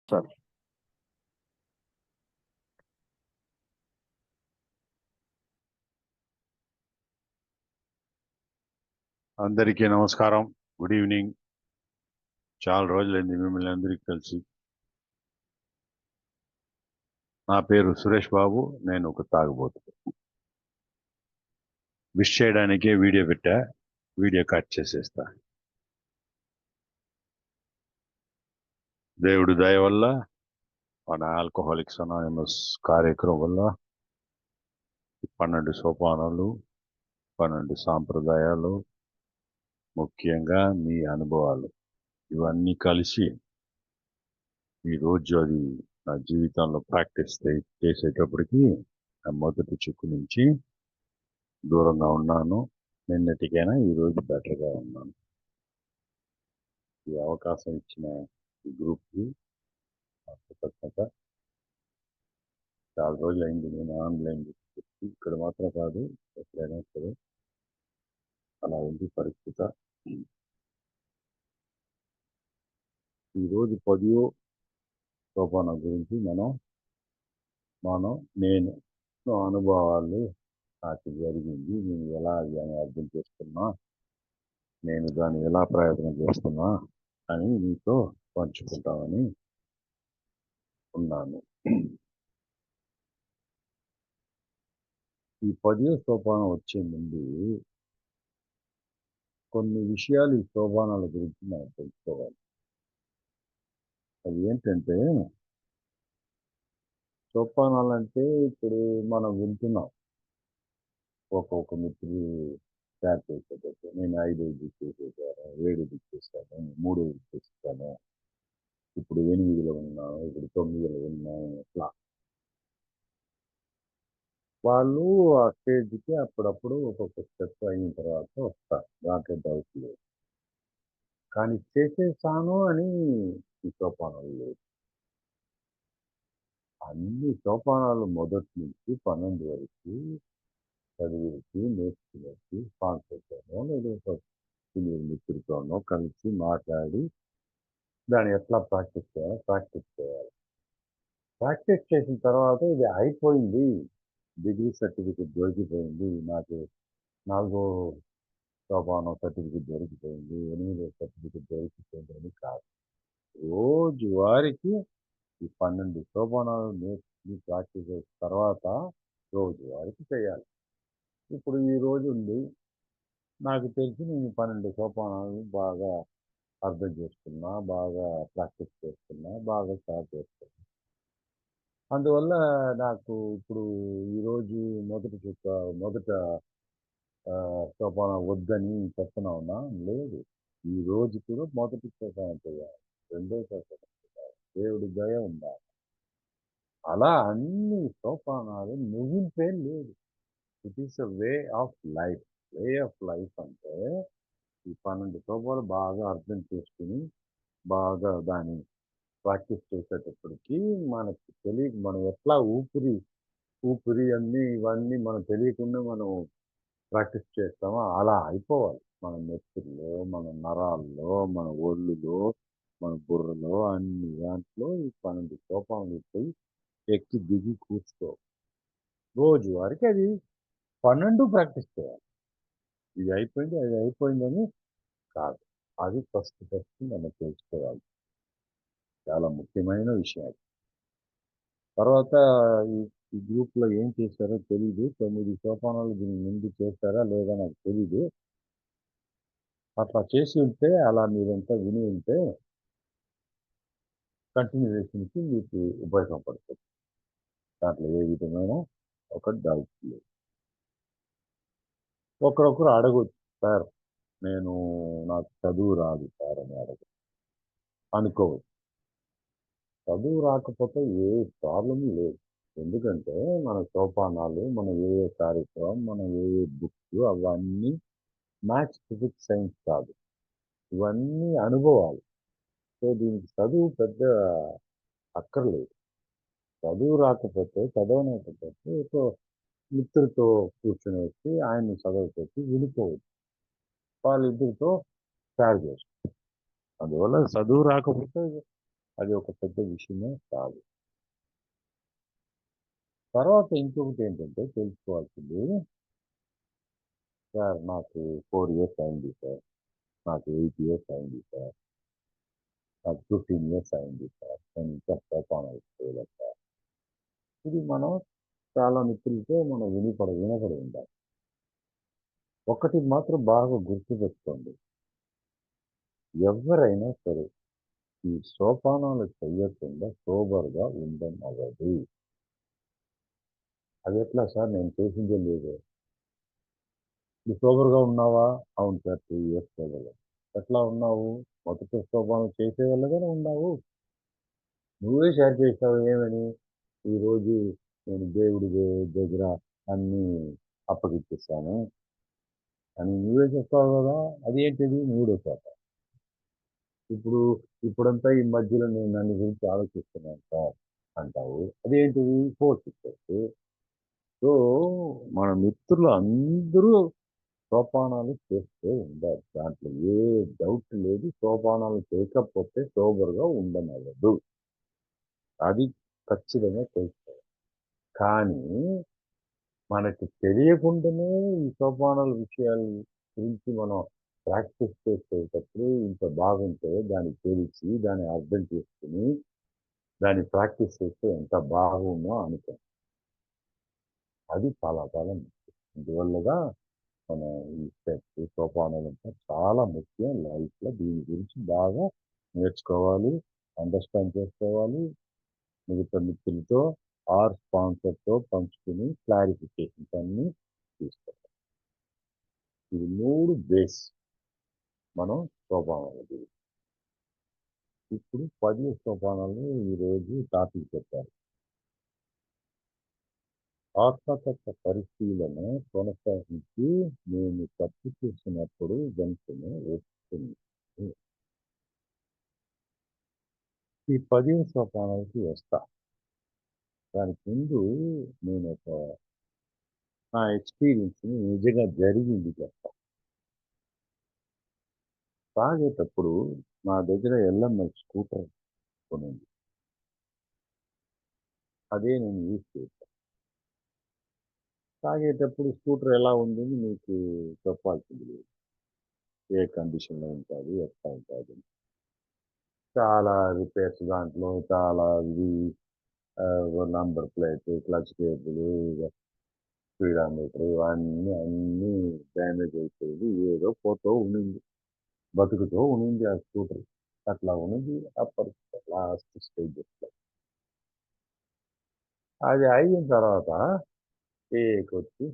Sir. అందరికీ నమస్కారం. Good evening. చాలా రోజులైంది మిమ్మల్ని అందరికీ కలిసి. నా పేరు సురేష్ బాబు. నేను ఒక తాగుబోతు. విష్ చేయడానికే వీడియో పెట్టా. వీడియో కట్ చేసేస్తా. దేవుడి దయ వల్ల మన ఆల్కహాలిక్స్ అనానిమస్ కార్యక్రమం వల్ల 12 సోపానాలు, 12 సాంప్రదాయాలు, ముఖ్యంగా మీ అనుభవాలు ఇవన్నీ కలిసి ఈరోజు అది నా జీవితంలో ప్రాక్టీస్ చేసేటప్పటికి ఆ మొదటి చుక్కు నుంచి దూరంగా ఉన్నాను. నిన్నటికైనా ఈరోజు బెటర్గా ఉన్నాను. ఈ అవకాశం ఇచ్చిన ఈ గ్రూప్కి కృతజ్ఞత. చాలా రోజులు అయింది నేను ఆన్లైన్ ఇక్కడ మాత్రం కాదు, ఎక్కడైనా సరే అలా ఉంది పరిస్థితి. ఈరోజు 10వ సోపానం గురించి నేను అనుభవాలు నాకు జరిగింది, నేను ఎలా దాన్ని అర్థం చేస్తున్నా, నేను దాన్ని ఎలా ప్రయత్నం చేస్తున్నా అని మీతో పంచుకుంటామని ఉన్నాను. ఈ 10వ సోపానం వచ్చే ముందు కొన్ని విషయాలు ఈ సోపానాల గురించి మనం తెలుసుకోవాలి. అది ఏంటంటే, సోపానాలు అంటే ఇప్పుడు మనం వింటున్నాం. ఒక్కొక్క మిత్రుడు షేర్ చేసేటట్టు నేను 5 చేసేసాను, 7 చేస్తాను, 3 చేస్తాను, ఇప్పుడు 8లో ఉన్నాను, ఇప్పుడు 9లో ఉన్నాను. ఇట్లా వాళ్ళు ఆ స్టేజ్కి అప్పుడప్పుడు ఒక్కొక్క స్టెప్ అయిన తర్వాత వస్తారు. దాంట్లో డౌట్ లేదు. కానీ చేసేసాను అని ఈ సోపానాలు లేదు. అన్ని సోపానాలు మొదటి నుంచి 12 వరకు చదివికి, నేర్చుకునేసి స్పాన్సర్తోనో లేదా సీనియర్ మిత్రులతోనో కలిసి మాట్లాడి దాన్ని ఎట్లా ప్రాక్టీస్ చేయాలి. ప్రాక్టీస్ చేసిన తర్వాత ఇది అయిపోయింది, డిగ్రీ సర్టిఫికెట్ దొరికిపోయింది, నాకు 4వ సోపానం సర్టిఫికెట్ దొరికిపోయింది, 8వ సర్టిఫికెట్ దొరికిపోయింది అని కాదు. రోజు వారికి ఈ 12 సోపానాలు నేర్చుకుని ప్రాక్టీస్ చేసిన తర్వాత రోజు వారికి చేయాలి. ఇప్పుడు ఈ రోజు ఉంది, నాకు తెలిసి నేను 12 సోపానాలు బాగా అర్థం చేసుకున్నా, బాగా ప్రాక్టీస్ చేస్తున్నా, బాగా స్టార్ట్ చేస్తున్నా. అందువల్ల నాకు ఇప్పుడు ఈరోజు మొదట సోపానం వద్దని చెప్తున్నా ఉన్నా. లేదు, ఈ రోజు కూడా మొదటి సోపానం చేయాలి, రెండో సోపానం చేయాలి, దేవుడి దయ ఉండాలి. అలా అన్ని సోపానాలు ముగింపే లేదు. It is a way of life. Way of life అంటే ఈ 12 సోపాలు బాగా అర్థం చేసుకుని బాగా దాన్ని ప్రాక్టీస్ చేసేటప్పటికి మనకి మనం ఎట్లా ఊపిరి అన్ని ఇవన్నీ మనం తెలియకుండా మనం ప్రాక్టీస్ చేస్తామో అలా అయిపోవాలి. మన నెత్తుల్లో, మన నరాల్లో, మన ఒళ్ళులో, మన బుర్రలో, అన్ని దాంట్లో ఈ 12 సోపానాలు పోయి ఎక్కి దిగి కూర్చో. రోజు వారికి అది 12 ప్రాక్టీస్ చేయాలి. ఇది అయిపోయింది, అది అయిపోయిందని కాదు. అది ఫస్ట్ మనం తెలుసుకోవాలి. చాలా ముఖ్యమైన విషయం. తర్వాత ఈ గ్రూప్లో ఏం చేశారో తెలీదు. 9 సోపానాలు దీని ముందు చేశారా లేదా నాకు తెలీదు. అట్లా చేసి ఉంటే, అలా మీరంతా విని ఉంటే కంటిన్యూషన్కి మీకు ఉపయోగపడుతుంది. దాంట్లో ఏ విధమైన ఒక డౌట్ లేదు. ఒకరొకరు అడగొచ్చు, సార్ నాకు చదువు రాదు సార్ అని అనుకోవచ్చు. చదువు రాకపోతే ఏ ప్రాబ్లం లేదు. ఎందుకంటే మన సోపానాలు, మన ఏ కార్యక్రమం, మన ఏ బుక్స్ అవన్నీ మ్యాథ్స్, ఫిజిక్స్, సైన్స్ కాదు. ఇవన్నీ అనుభవాలు. సో దీనికి చదువు పెద్ద అక్కర్లేదు. చదువు రాకపోతే, చదవలేకపోతే ఒక మిత్రుడితో కూర్చునేసి ఆయన్ని చదవపెట్టి విడిపోవచ్చు. వాళ్ళిద్దరితో షేర్ చేసుకోవచ్చు. అందువల్ల చదువు రాకపోతే అది ఒక పెద్ద విషయమే కాదు. తర్వాత ఇంకొకటేంటంటే తెలుసుకోవాల్సింది, సార్ నాకు 4 ఇయర్స్ అయింది సార్. నాకు 8 ఇయర్స్ అయింది సార్. నాకు 15 ఇయర్స్ అయింది సార్. నేను ఇంకా సోపానాలు చేయలేదు సార్. ఇది మనం చాలా మిత్రులతో మనం వినపడి ఉండాలి. ఒకటి మాత్రం బాగా గుర్తుపెట్టుకోండి. ఎవ్వరైనా సరే ఈ సోపానాలు చెయ్యకుండా సోబర్‌గా ఉండనవ్వదు. అదెట్లా సార్ నేను చేసిందే లేదే. నువ్వు సోబర్‌గా ఉన్నావా? అవును సార్ 2 ఇయర్స్ సోబర్‌గా. ఎట్లా ఉన్నావు? మొదటి సోపానం చేసే వల్లగానే ఉన్నావు. నువ్వే షేర్ చేసావు ఏమని? ఈరోజు నేను దేవుడి దగ్గర అన్నీ అప్పగిచ్చేసాను అని నువ్వే చెప్పావు గదా! అదేంటిది మూడో శాప. ఇప్పుడు ఇప్పుడంతా ఈ మధ్యలో నేను నన్ను గురించి ఆలోచిస్తున్నాను సార్ అంటావు. అదేంటిది ఫోర్త్ స్టెప్. సో, మన మిత్రులు అందరూ సోపానాలు చేస్తూ ఉండాలి. దాంట్లో ఏ డౌట్ లేదు. సోపానాలు చేయకపోతే సోబర్‌గా ఉండనవ్వదు. అది ఖచ్చితంగా తెలుసుకోవాలి. కానీ మనకి తెలియకుండానే ఈ సోపానాల విషయాల గురించి మనం ప్రాక్టీస్ చేసేటప్పుడు ఇంత బాగుంటే దాన్ని తెలిసి, దాన్ని అర్థం చేసుకొని, దాన్ని ప్రాక్టీస్ చేస్తే ఎంత బాగుందో అనుకోండి. అది చాలా చాలా ముఖ్యం. అందువల్లగా మన ఈ స్టెప్స్, సోపానాలంతా చాలా ముఖ్యం లైఫ్‌లో. దీని గురించి బాగా నేర్చుకోవాలి, అండర్‌స్టాండ్ చేసుకోవాలి. మిగతా మిత్రులతో ఆర్ స్పాన్సర్‌తో పంచుకొని క్లారిఫికేషన్స్ అన్నీ తీసుకోవాలి. ఇది 3 బేస్ మనం సోపానాల గురించి. ఇప్పుడు 10 సోపానాలు ఈరోజు టాపిక్ చెప్పారు. ఆత్మతత్వ పరిశీలన కొనసాగించి నేను తప్పు చేసినప్పుడు వెంటనే వస్తుంది. ఈ 10 సోపానాలకి వస్తా. దానికి ముందు నేనొక నా ఎక్స్‌పీరియన్స్‌ని నిజంగా జరిగింది చెప్తా. తాగేటప్పుడు నా దగ్గర ఎల్ఎంఎల్ స్కూటర్ కొనుంది. అదే నేను యూజ్ చేశా. తాగేటప్పుడు స్కూటర్ ఎలా ఉందని మీకు చెప్పాల్సింది లేదు. ఏ కండిషన్‌లో ఉంటాది, ఎట్లా ఉంటాది. చాలా రిపేర్స్ దాంట్లో చాలా ఇది number plate, clutch cable, speedometer అన్నీ డ్యామేజ్ అయిపోయింది. ఏదో పోతూ ఉండింది. బతుకుతూ ఉండింది ఆ స్కూటర్. అట్లా ఉన్నింది అప్పటికి లాస్ట్ స్టేజెస్‌లో. అది అయిన తర్వాత టేకొచ్చి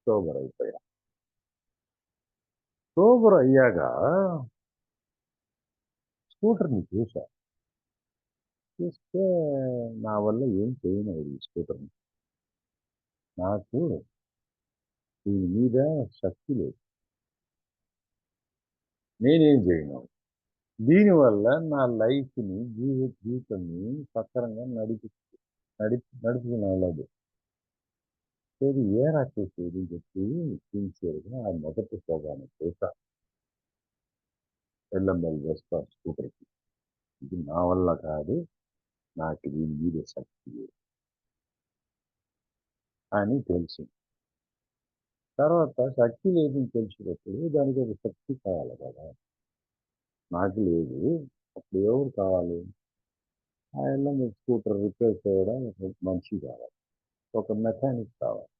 సోబర్ అయిపోయా. సోబర్ అయ్యాక స్కూటర్‌ని చూసా. చూస్తే నా వల్ల ఏం చేయనది ఈ స్కూటర్‌ని. నాకు దీని మీద శక్తి లేదు. నేనేం చేయను. దీనివల్ల నా లైఫ్‌ని, జీవితాన్ని సక్రమంగా నడుపుకునెళ్ళదు. సరే ఏరా చేసేది అని చెప్పి సిన్సియర్‌గా ఆ మొదటి సోపానం చేశా. ఎల్ఎంఎల్ వెస్పా స్కూటర్‌కి. ఇది నా వల్ల కాదు. నాకు దీని మీద శక్తి లేదు అని తెలిసింది. తర్వాత శక్తి లేదని తెలిసినప్పుడు దానికి ఒక శక్తి కావాలి కదా! నాకు లేదు. అప్పుడు ఎవరు కావాలి? ఆ ఎల్ఎంఎల్ స్కూటర్ రిపేర్ చేయడం ఒక మనిషి కావాలి. ఒక మెకానిక్ కావాలి.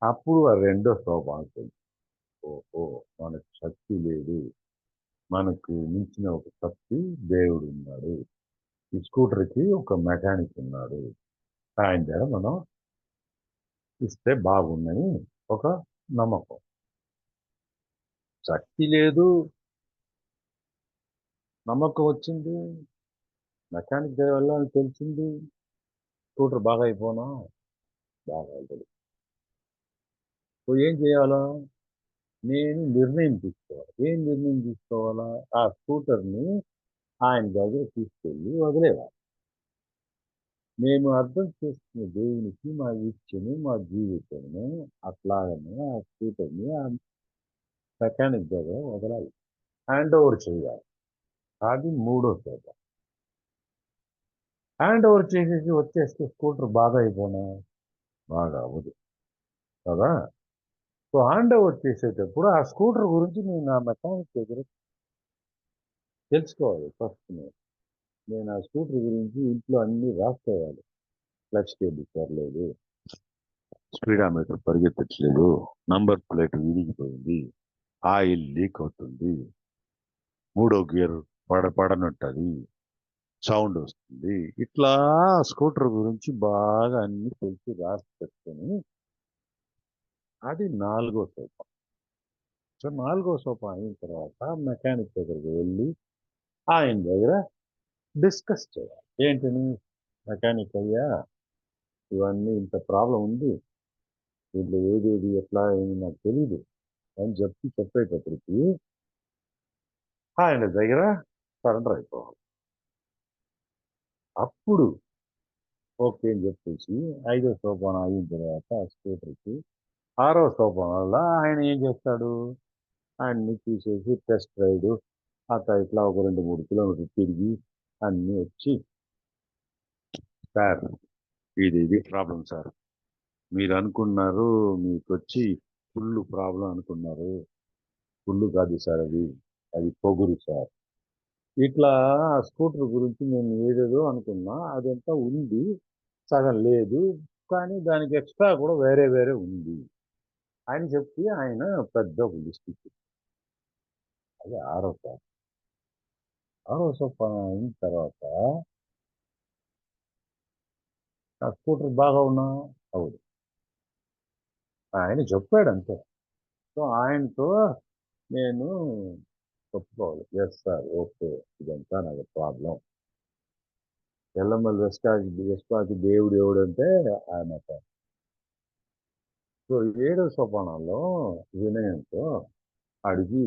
అప్పుడు ఆ రెండో సోపానం తెలుసు. ఓహో! మనకు శక్తి లేదు. మనకు మించిన ఒక శక్తి దేవుడున్నాడు. ఈ స్కూటర్‌కి ఒక మెకానిక్ ఉన్నాడు. ఆయన దగ్గర మనం ఇస్తే బాగుండని ఒక నమ్మకం. శక్తి లేదు, నమ్మకం వచ్చింది. మెకానిక్ దగ్గర వెళ్ళాలని తెలిసింది. స్కూటర్ బాగా అయిపోనా? బాగా అయితది. సో ఏం చేయాలా? నేను నిర్ణయం తీసుకోవాలి. ఏం నిర్ణయం తీసుకోవాలా? ఆ స్కూటర్‌ని ఆయన దగ్గర తీసుకెళ్ళి వదిలేయాలి. మేము అర్థం చేసుకున్న దేవునికి మా ఇచ్చని, మా జీవితాన్ని అట్లాగనే ఆ స్కూటర్‌ని ఆ మెకానిక్ దగ్గర వదలాలి. హ్యాండ్ ఓవర్ చేయాలి. అది మూడో స్టెప్. హ్యాండ్ ఓవర్ చేసేసి వచ్చేస్తే స్కూటర్ బాగా అయిపోనా? బాగా అవ్వదు కదా. సో హ్యాండ్ ఓవర్ చేసేటప్పుడు ఆ స్కూటర్ గురించి నేను ఆ మెకానిక్ దగ్గర తెలుసుకోవాలి ఫస్ట్. నేను ఆ స్కూటర్ గురించి ఇంట్లో అన్ని రాసుకోవాలి. క్లచ్ కేబుల్ సర్లేదు, స్పీడామీటర్ పరిగెత్తట్లేదు, నంబర్ ప్లేట్ విరిగిపోయింది, ఆయిల్ లీక్ అవుతుంది, మూడో గేర్ పడనట్టది, సౌండ్ వస్తుంది. ఇట్లా స్కూటర్ గురించి బాగా అన్ని తెలిసి రాసి పెట్టుకొని అది 4వ సోపానం. సో 4వ సోపానం అయిన తర్వాత మెకానిక్ దగ్గరికి వెళ్ళి ఆయన దగ్గర డిస్కస్ చేయాలి. ఏంటని? మెకానిక్ అయ్యా, ఇవన్నీ ఇంత ప్రాబ్లం ఉంది, దీంట్లో ఏదేది ఎట్లా ఏమి నాకు తెలియదు అని చెప్పేటప్పటికి ఆయన దగ్గర సరెండర్ అయిపోవాలి. అప్పుడు ఓకే అని చెప్పేసి 5వ సోపానం అయిన తర్వాత ఆ స్కూటర్కి 6వ సోపానంలో ఆయన ఏం చేస్తాడు? ఆయన్ని తీసేసి టెస్ట్ రైడ్ అట్లా ఇట్లా ఒక 2-3 కిలోమీటర్లు తిరిగి అన్నీ వచ్చి, సార్ ఇది ప్రాబ్లం సార్, మీరు అనుకున్నారు, మీకు వచ్చి ఫుల్ ప్రాబ్లం అనుకున్నారు, ఫుల్ కాదు సార్, అది పొగురు సార్. ఇట్లా స్కూటర్ గురించి నేను ఏదేదో అనుకున్నా, అదంతా ఉంది, సగం లేదు, కానీ దానికి ఎక్స్ట్రా కూడా వేరే వేరే ఉంది అని చెప్పి ఆయన పెద్ద ఒక లిస్ట్ ఇచ్చారు. అది 6వ సోపానం. 6వ సోపానం అయిన తర్వాత ఆ స్కూటర్ బాగా ఉన్నా అవును, ఆయన చెప్పాడు అంతే. సో ఆయనతో నేను చెప్పుకోవాలి, ఎస్ సార్, ఓకే, ఇదంతా నాకు ప్రాబ్లం. ఎల్లమ్మల రెస్పాకి దేవుడు ఎవడు అంటే ఆయన. సో 7వ సోపానంలో వినయంతో అడిగి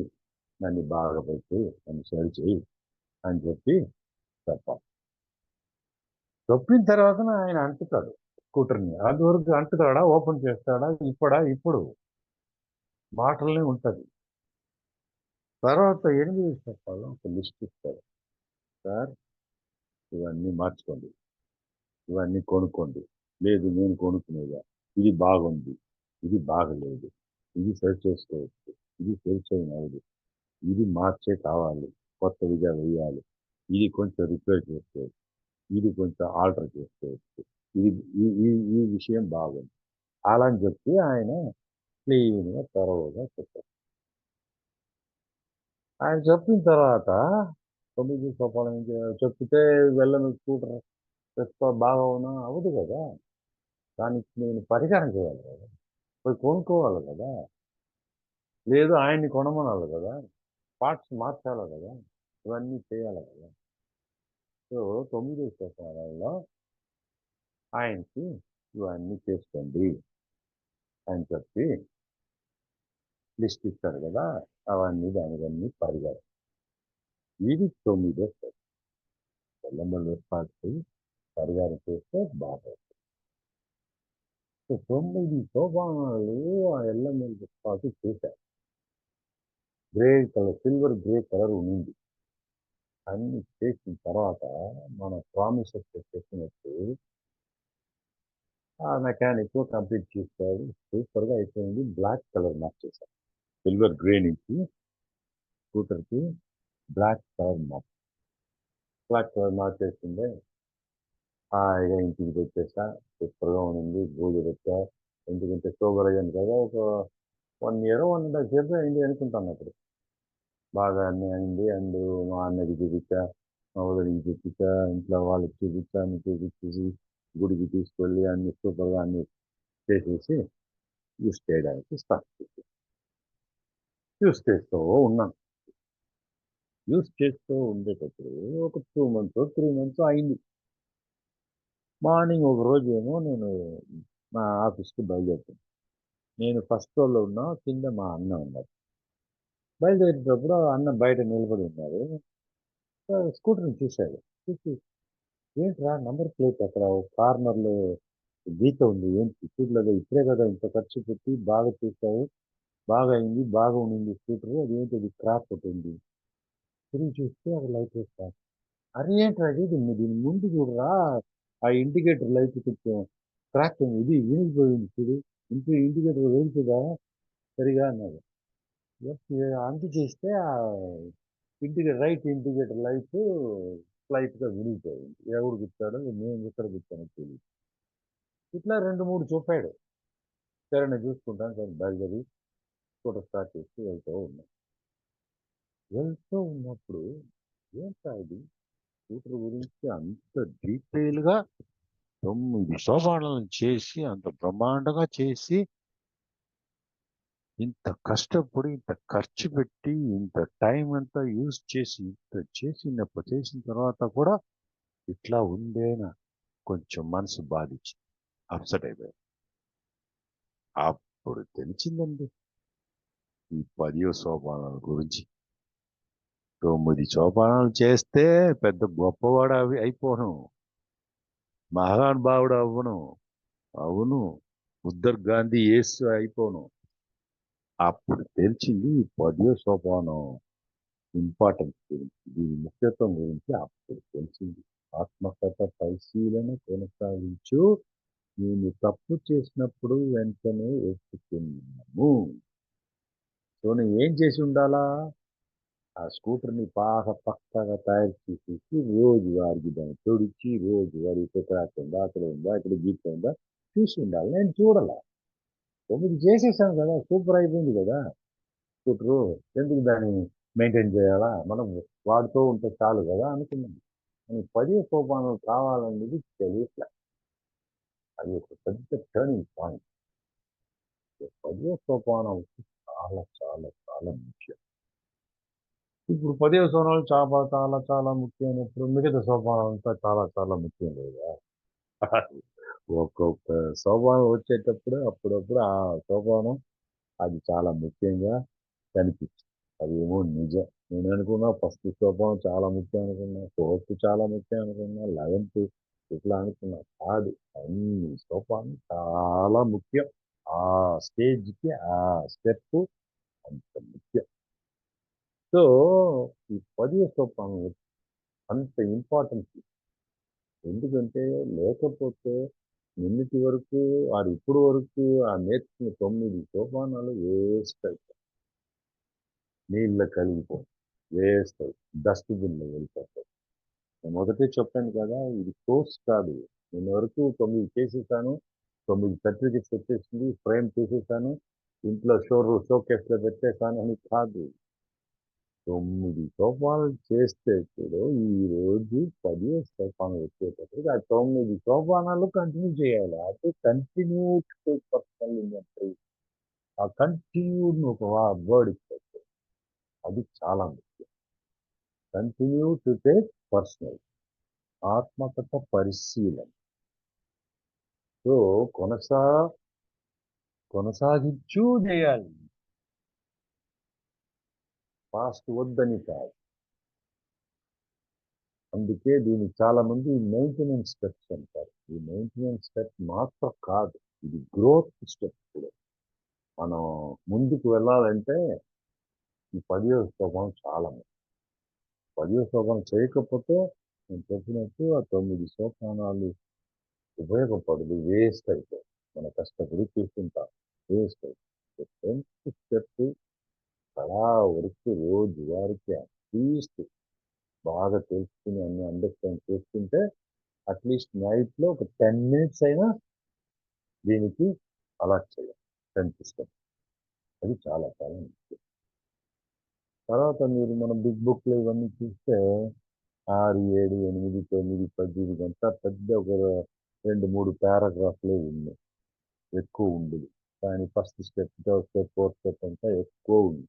నన్ను బాగా పెట్టి నన్ను సరి చెయ్యి అని చెప్పి చెప్పాలి. చెప్పిన తర్వాత ఆయన అంటుతాడు స్కూటర్ని. అంతవరకు అంటుతాడా, ఓపెన్ చేస్తాడా, ఇప్పుడు మాటలనే ఉంటుంది. తర్వాత 8వ సోపానంలో ఒక లిస్ట్ ఇస్తాడు. సార్, ఇవన్నీ మార్చుకోండి, ఇవన్నీ కొనుక్కోండి, లేదు నేను కొనుక్కునేదా, ఇది బాగుంది, ఇది బాగలేదు, ఇది సరి చేసుకోవచ్చు, ఇది సరి చేయనవదు, ఇది మార్చే కావాలి, కొత్తదిగా వేయాలి, ఇది కొంచెం రిపేర్ చేసుకోవచ్చు, ఇది కొంచెం ఆల్టర్ చేసుకోవచ్చు, ఇది ఈ ఈ ఈ విషయం బాగుంది అలా అని చెప్పి ఆయన క్లీన్గా త్వరగా చెప్పారు. ఆయన చెప్పిన తర్వాత 9 సోపానం చెప్తే వెళ్ళను స్కూటర్ బాగా ఉన్నా అవ్వదు కదా. దానికి నేను పరిహారం చేయాలి కదా, పోయి కొనుక్కోవాలి కదా, లేదు ఆయన్ని కొనమనాలి కదా, పార్ట్స్ మార్చాలి కదా, ఇవన్నీ చేయాలి కదా. సో 9వ సోపానంలో ఆయనకి ఇవన్నీ చేసుకోండి అని చెప్పి లిస్ట్ ఇస్తారు కదా, దానివన్నీ పరిహారం. ఇది 9వ సోపానం. తెల్లమ్మల రెస్పాన్స్కి పరిహారం చేస్తే బాగుంటుంది. సో 9 సోపానాలు ఆ ఎల్లమ్మల రెస్పాన్స్ చేశారు. Grey colour, silver grey colour ఉంది. అన్ని చేసిన తర్వాత మన ప్రామిసెస్ చెప్పినట్టు ఆ మెకానిక్ కంప్లీట్ చేశాడు. సూపర్గా అయిపోయింది. బ్లాక్ కలర్ మార్చేశారు. సిల్వర్ గ్రే నుంచి స్కూటర్కి బ్లాక్ కలర్ మార్చేసిందే. హాయిగా ఇంటికి తెచ్చేసా. సూపర్గా ఉంది. పూజ పెట్టా. ఎందుకంటే సోబర్ అయ్యాను కదా, ఒక 1 ఇయర్ 1.5 ఇయర్స్ అయింది అనుకుంటాను అప్పుడు. బాగా అన్నీ అయింది. అండ్ మా అన్నకి చూపించా, మా వదిలికి చూపించా, ఇంట్లో వాళ్ళకి చూపించా, అన్ని చూపించేసి గుడికి తీసుకెళ్ళి అన్ని సూపర్గా అన్ని చేసేసి యూస్ చేయడానికి స్టార్ట్ చేసి యూస్ చేస్తూ ఉన్నాను. యూస్ చేస్తూ ఉండేటప్పుడు ఒక 2 మంత్స్ 3 మంత్స్ అయింది. మార్నింగ్ ఒక రోజు ఏమో నేను మా ఆఫీస్కి బయలుదేరుతాను. నేను ఫస్ట్ ఫ్లోర్లో ఉన్నా, కింద మా అన్న ఉన్నారు. బయలుదేరేటప్పుడు ఆ అన్న బయట నిలబడి ఉన్నారు. స్కూటర్ని చూశాడు. చూసి, ఏంట్రా నంబర్ ప్లేట్ అక్కడ కార్నర్లో గీత ఉంది, ఏంటి చూడలేదా, ఇప్పుడే కదా ఇంత ఖర్చు పెట్టి బాగా చూసావు, బాగా అయింది, బాగా ఉండింది స్కూటర్, అదేంటి అది క్రాక్ ఒకటి ఉంది. తిరిగి చూస్తే అది లైట్ వేస్తారు. అరే ఏంట్రా ఇది దీని ముందు చూడరా, ఆ ఇండికేటర్ లైట్ కొంచెం క్రాక్ ఇది వినిగిపోయింది చూడు, ఇండికేటర్ వెళ్తుందా సరిగా అన్నాడు. అంత చేస్తే ఆ రైట్ ఇండికేటర్ లైట్ గా వినిగిపోయింది. ఎవడు గుర్తాడో నేను ఎక్కడ గుర్తానో తెలియదు. ఇట్లా 2, 3 చూపాడు. సరే నేను చూసుకుంటాను సరే బయలుదేరి స్కూటర్ స్టార్ట్ చేసి వెళ్తూ ఉన్నప్పుడు ఏంటా ఇది స్కూటర్ గురించి అంత డీటెయిల్గా 9 సోపానాలను చేసి అంత బ్రహ్మాండంగా చేసి ఇంత కష్టపడి ఇంత ఖర్చు పెట్టి ఇంత టైం అంతా యూజ్ చేసి ఇంత చేసిన తర్వాత కూడా ఇట్లా ఉందేనా కొంచెం మనసు బాధించి అప్సెట్ అయిపోయాడు. అప్పుడు తెలిసిందండి ఈ 10వ సోపానాల గురించి. 9 సోపానాలు చేస్తే పెద్ద గొప్పవాడు అవి అయిపోను, మహానుభావుడు అవ్వను, అవును ఉద్దర్ గాంధీ యేసు అయిపోను. అప్పుడు తెలిసింది ఈ 10వ సోపానం ఇంపార్టెన్స్ గురించి, దీని ముఖ్యత్వం గురించి అప్పుడు తెలిసింది. ఆత్మకథ పరిశీలన కొనసాగించు, నేను తప్పు చేసినప్పుడు వెంటనే ఒప్పుకున్నాను. సో నేను ఏం చేసి ఉండాలా, ఆ స్కూటర్ని బాగా పక్కాగా తయారు చేసేసి రోజు వారికి దాన్ని తొడిచి రోజు వారి క్రాక్ ఉందా అక్కడ ఉందా ఇక్కడ గీత ఉందా చూసి ఉండాలి. నేను చూడాల, 9 చేసేసాను కదా, సూపర్ అయిపోయింది కదా స్కూటరు, ఎందుకు దాన్ని మెయింటైన్ చేయాలా, మనం వాడుతూ ఉంటే చాలు కదా అనుకున్నాను. కానీ 10వ సోపానం కావాలనేది తెలియట్లే. అది ఒక పెద్ద టర్నింగ్ పాయింట్. 10వ సోపానం చాలా చాలా చాలా ముఖ్యం. ఇప్పుడు 10వ సోపానాలు చాలా చాలా చాలా ముఖ్యమైనప్పుడు మిగతా సోపానం అంతా చాలా చాలా ముఖ్యం లేదా? ఒక్కొక్క సోపానం వచ్చేటప్పుడు అప్పుడప్పుడు ఆ సోపానం అది చాలా ముఖ్యంగా కనిపించింది. అదేమో నిజం. నేను అనుకున్నా ఫస్ట్ సోపానం చాలా ముఖ్యం అనుకున్నా, ఫోర్త్ చాలా ముఖ్యం అనుకున్నా, 11th ఇట్లా అనుకున్నా. కాదు, అన్ని సోపానం చాలా ముఖ్యం. ఆ స్టేజ్కి ఆ స్టెప్ అంత ముఖ్యం. సో ఈ 10వ సోపానం అంత ఇంపార్టెన్స్. ఎందుకంటే లేకపోతే నిన్నటి వరకు వారు ఇప్పుడు వరకు ఆ నేర్చుకున్న 9 సోపానాలు వేస్ట్ అవుతాయి, నీళ్ళ కలిగిపోయి వేస్ట్ అవుతాయి, డస్ట్బిన్లో వెళ్ళిపోతాయి. నేను మొదటే చెప్పాను కదా, ఇది కోర్స్ కాదు. నేను వరకు 9 చేసేసాను, 9 సర్టిఫికెట్స్ వచ్చేసింది, ఫ్రేమ్ చేసేసాను, ఇంట్లో షోకేస్లో పెట్టేసాను అని కాదు. 9 సోపానాలు చేస్తే కూడా ఈ రోజు 10వ సోపానం వచ్చేటప్పటికి ఆ 9 సోపానాలు కంటిన్యూ చేయాలి. అది continue to take personal inventory. ఆ కంటిన్యూడ్ ఒక వర్డ్ ఇచ్చారు, అది చాలా ముఖ్యం. కంటిన్యూ టు టేక్ పర్సనల్, ఆత్మకథ పరిశీలన. సో కొనసాగించూ చేయాలి, ఫాస్ట్ వద్దని కాదు. అందుకే దీన్ని చాలా మంది మెయింటెనెన్స్ స్టెప్స్ అంటారు. ఈ మెయింటెనెన్స్ స్టెప్ మాత్రం కాదు, ఇది గ్రోత్ స్టెప్ కూడా. మనం ముందుకు వెళ్ళాలంటే ఈ 10వ సోపానం చాలా ముఖ్యం. 10వ సోపానం చేయకపోతే నేను చెప్పినట్టు ఆ 9 సోపానాలు ఉపయోగపడదు, వేస్ట్ అయిపోయి మన కష్టపడి తీసుకుంటాం, వేస్ట్ అయిపోయి. 10th స్టెప్ చాలా వరకు రోజు వారికి అట్లీస్ట్ బాగా తెలుసుకుని అన్ని అండర్స్టాండ్ చేసుకుంటే అట్లీస్ట్ నైట్లో ఒక 10 మినిట్స్ అయినా దీనికి అలాట్ చేయాలి, 10th స్టెప్. అది చాలా చాలా ముఖ్యం. తర్వాత మీరు మన బిగ్ బుక్లో ఇవన్నీ చూస్తే 6, 7, 8, 9, 10 ఇదంతా పెద్ద ఒక 2, 3 పారాగ్రాఫ్లే ఉన్నాయి, ఎక్కువ ఉండదు. కానీ first step, third step, fourth step అంతా ఎక్కువ ఉంది.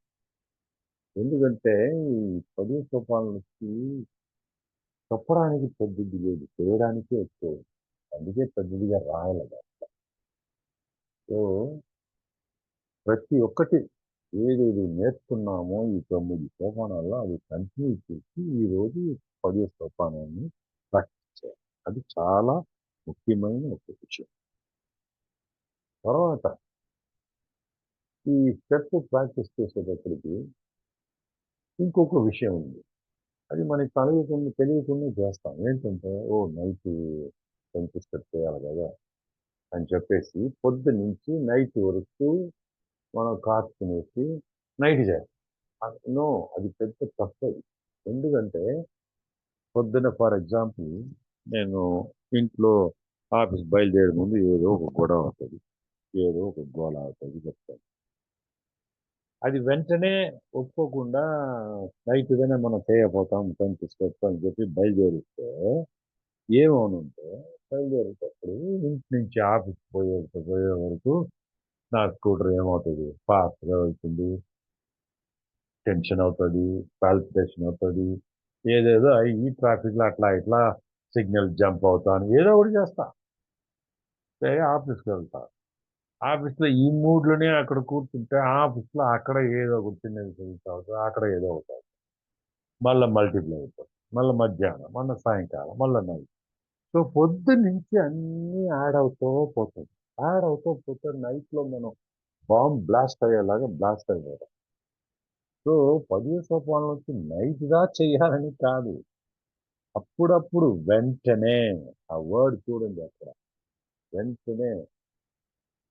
ఎందుకంటే ఈ 10వ సోపానాలకి చెప్పడానికి పెద్దది లేదు, చేయడానికే ఎక్కువ ఉంది. అందుకే పెద్దదిగా రాయలేదు. సో ప్రతి ఒక్కటి ఏదేది నేర్చుకున్నామో ఈ 9 సోపానాల్లో అది కంటిన్యూ చేసి ఈరోజు 10వ సోపానాన్ని ప్రాక్టీస్ చేయాలి. అది చాలా ముఖ్యమైన ఒక విషయం. తర్వాత ఈ స్టెప్ ప్రాక్టీస్ చేసేటప్పటికి ఇంకొక విషయం ఉంది. అది మనకి తెలియకుండా చేస్తాం. ఏంటంటే, ఓహ్! నైట్ 10 స్టెప్స్ చేయాలి గదా! అని చెప్పేసి పొద్దున్నుంచి నైట్ వరకు మనం కార్చుకునేసి నైట్ చేస్తాం. నో, అది పెద్ద తప్పది. ఎందుకంటే పొద్దున్న ఫర్ ఎగ్జాంపుల్ నేను ఇంట్లో ఆఫీస్ బయలుదేరే ముందు ఏదో ఒక గొడవ అవుతది. ఏదో ఒక గోల అవుతది చెప్తాను. అది వెంటనే ఒప్పుకోకుండా నైట్‌గానే మనం చేయకపోతాం 10 స్టెప్స్ అని చెప్పి బయలుదేరిస్తే ఏమవునంటే బయలుదేరేటప్పుడు ఇంటి నుంచి ఆఫీస్‌కి పోయే వరకు నా స్కూటర్ ఏమవుతది ఫాస్ట్‌గా వెళ్తుంది. టెన్షన్ అవుతది. పాల్పిటేషన్ అవుతది. ఏదేదో అయ్యి ట్రాఫిక్‌లో అట్లా ఇట్లా సిగ్నల్ జంప్ అవుతాను. ఏదో ఒకటి చేస్తా. ఆఫీస్‌కెళ్తా. ఆఫీస్‌లో ఈ మూడ్‌లోనే అక్కడ కూర్చుంటే ఆఫీస్‌లో అక్కడ ఏదో ఒకటి చిన్న విషయం అవుతది. అక్కడ ఏదో ఒకటి అవుతది. మళ్ళా మల్టిప్లై అయిపోతుంది. మళ్ళా మధ్యాహ్నం, మళ్ళా సాయంకాలం, మళ్ళా నైట్. సో, పొద్దున్నుంచి అన్నీ యాడ్ అవుతూ పోతది. యాడ్ అవుతూ పోతే నైట్‌లో మనం బాంబ్ బ్లాస్ట్ అయ్యేలాగా బ్లాస్ట్ అయిపోతాం. సో, 10 సోపానాలొచ్చి నైట్‌గా చేయాలని కాదు. అప్పుడప్పుడు వెంటనే ఆ వర్డ్ చూడండి అక్కడ. వెంటనే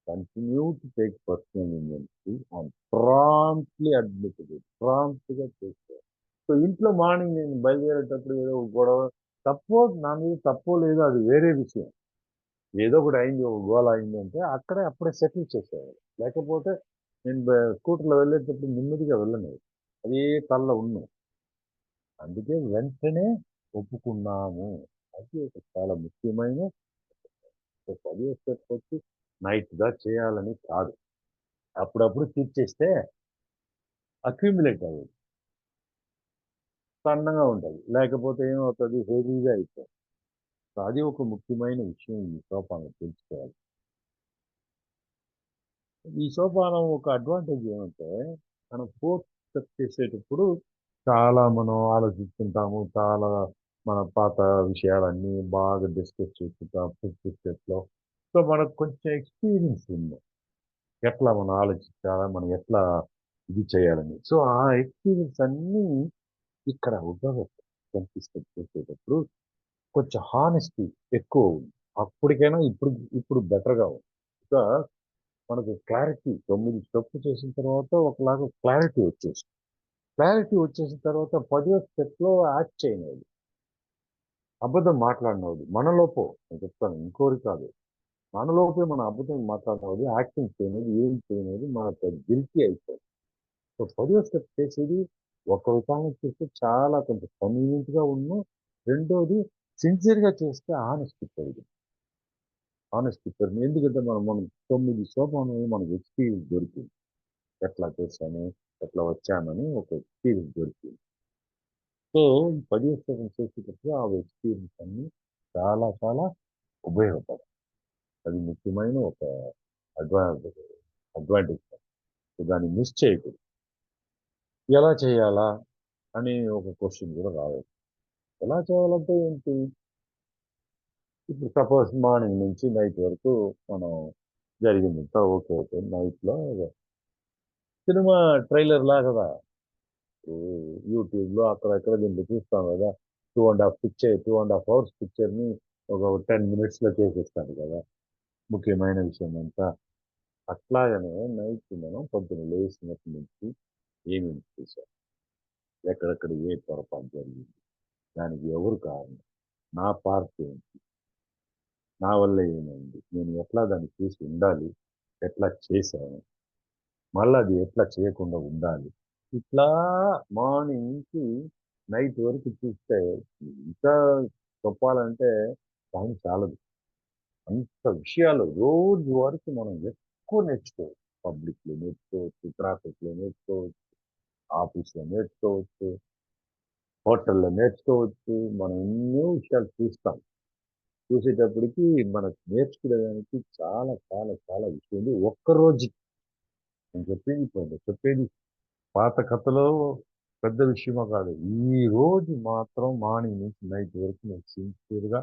continue to take personal inventory and promptly admit it. ప్రాంప్ట్‌గా చేసుకోవాలి. సో, ఇంట్లో మార్నింగ్ నేను బయలుదేరేటప్పుడు ఏదో ఒక గొడవ తప్పో నా మీద తప్పో లేదో అది వేరే విషయం. ఏదో ఒకటి అయింది, ఒక గోల అయిందంటే అక్కడే అప్పుడే సెటిల్ చేసేయాలి. లేకపోతే నేను స్కూటర్‌లో వెళ్ళేటప్పుడు నెమ్మదిగా వెళ్ళను. అదే తలలో ఉన్ను. అందుకే వెంటనే ఒప్పుకున్నాము. అది ఒక చాలా ముఖ్యమైన ఒక 10 స్టెప్స్ వచ్చి నైట్‌గా చేయాలని కాదు. అప్పుడప్పుడు తీర్చేస్తే అక్యుములేట్ అవ్వదు. సన్నగా ఉంటది. లేకపోతే ఏమవుతది హెవీగా అయిపోతుంది. సో, అది ఒక ముఖ్యమైన విషయం ఈ సోపానం తెలుసుకోవాలి. ఈ సోపానం ఒక అడ్వాంటేజ్ ఏమంటే, మనం ఫోర్త్ స్టెప్ చేసేటప్పుడు చాలా మనం ఆలోచిస్తుంటాము. చాలా మన పాత విషయాలన్నీ బాగా డిస్కస్ చేసుకుంటాం ఫిఫ్త్ స్టెప్‌లో. సో, మనకు కొంచెం ఎక్స్‌పీరియన్స్ ఉంది. ఎట్లా మనం ఆలోచించాలా? మనం ఎట్లా ఇది చేయాలని. సో, ఆ ఎక్స్‌పీరియన్స్ అన్నీ ఇక్కడ ఉపయోగపడతాయి. ఫిఫ్త్ స్టెప్ చేసేటప్పుడు కొంచెం హానెస్టీ ఎక్కువ ఉంది. అప్పటికైనా ఇప్పుడు ఇప్పుడు బెటర్‌గా ఉంది. ఇంకా మనకు క్లారిటీ 9 స్టెప్స్ చేసిన తర్వాత ఒకలాగా క్లారిటీ వచ్చేసింది. క్లారిటీ వచ్చేసిన తర్వాత 10వ స్టెప్‌లో యాక్ట్ చేయనోడు. అబద్ధం మాట్లాడనోడు. మనలోపో నేను చెప్తాను ఇంకోరు కాదు. మనలోపే మన అబద్ధం మాట్లాడనోడు, యాక్టింగ్ చేయనోడు, ఏం చేయనోడు మనకు గిల్టీ అయిపోయాడు. సో, 10వ స్టెప్ చేసేది ఒక విధానం చేస్తే చాలా కొంచెం కన్వీనియంట్‌గా రెండోది సిన్సియర్‌గా చేస్తే ఆనెస్టీ పెరుగుతుంది. ఆనెస్టీ పెరుగుతుంది. ఎందుకంటే మనం 9 సోపానాలు మనకు ఎక్స్‌పీరియన్స్ దొరికింది. ఎట్లా చేశాను, ఎట్లా వచ్చానని ఒక ఎక్స్‌పీరియన్స్ దొరికింది. సో, 10వ స్టెప్ చేసేటప్పుడు ఆ ఎక్స్‌పీరియన్స్ అన్నీ చాలా చాలా ఉపయోగపడతాయి. అది ముఖ్యమైన ఒక అడ్వాంటేజ్ అడ్వాంటేజ్. సో, దాన్ని మిస్ చేయకూడదు. ఎలా చేయాలా అని ఒక క్వెషన్ కూడా రావచ్చు. ఎలా చేయాలంటే ఏంటి? ఇప్పుడు సపోజ్ మార్నింగ్ నుంచి నైట్ వరకు మనం జరిగిందంతా ఓకే. ఓకే. నైట్‌లో సినిమా ట్రైలర్ లాగా యూట్యూబ్‌లో అక్కడ ఇక్కడ దీంట్లో చూస్తాం గదా! 2 ½ అవర్స్ పిక్చర్‌ని ఒక 10 మినిట్స్‌లో చేసేస్తారు గదా! ముఖ్యమైన విషయం అంతా. అట్లాగనే నైట్ మనం పొద్దున లేసినప్పటి నుంచి ఏమేమి చేశాం? ఎక్కడెక్కడ ఏ పొరపాటు జరిగింది? దానికి ఎవరు కారణం? నా పార్ట్ ఏంటి? నా వల్ల ఏమైంది? నేను ఎట్లా దాన్ని చూసి ఉండాలి? ఎట్లా చేశాను? మళ్ళా అది ఎట్లా చేయకుండా ఉండాలి? ఇట్లా మార్నింగ్ నుంచి నైట్ వరకు చూస్తే ఇంకా చెప్పాలంటే టైం చాలదు. అంత విషయాలు రోజు వరకు మనం ఎక్కువ నేర్చుకోవచ్చు. పబ్లిక్‌లో నేర్చుకోవచ్చు, ట్రాఫిక్‌లో నేర్చుకోవచ్చు, ఆఫీస్‌లో నేర్చుకోవచ్చు, హోటల్‌లో నేర్చుకోవచ్చు. మనం ఎన్నో విషయాలు చూస్తాం. చూసేటప్పటికి మనకు నేర్చుకునేదానికి చాలా చాలా చాలా విషయం ఉంది. ఒక్కరోజు నేను చెప్పేది పాత కథలో పెద్ద విషయమో కాదు. ఈ రోజు మాత్రం మార్నింగ్ నుంచి నైట్ వరకు నేను సిన్సియర్‌గా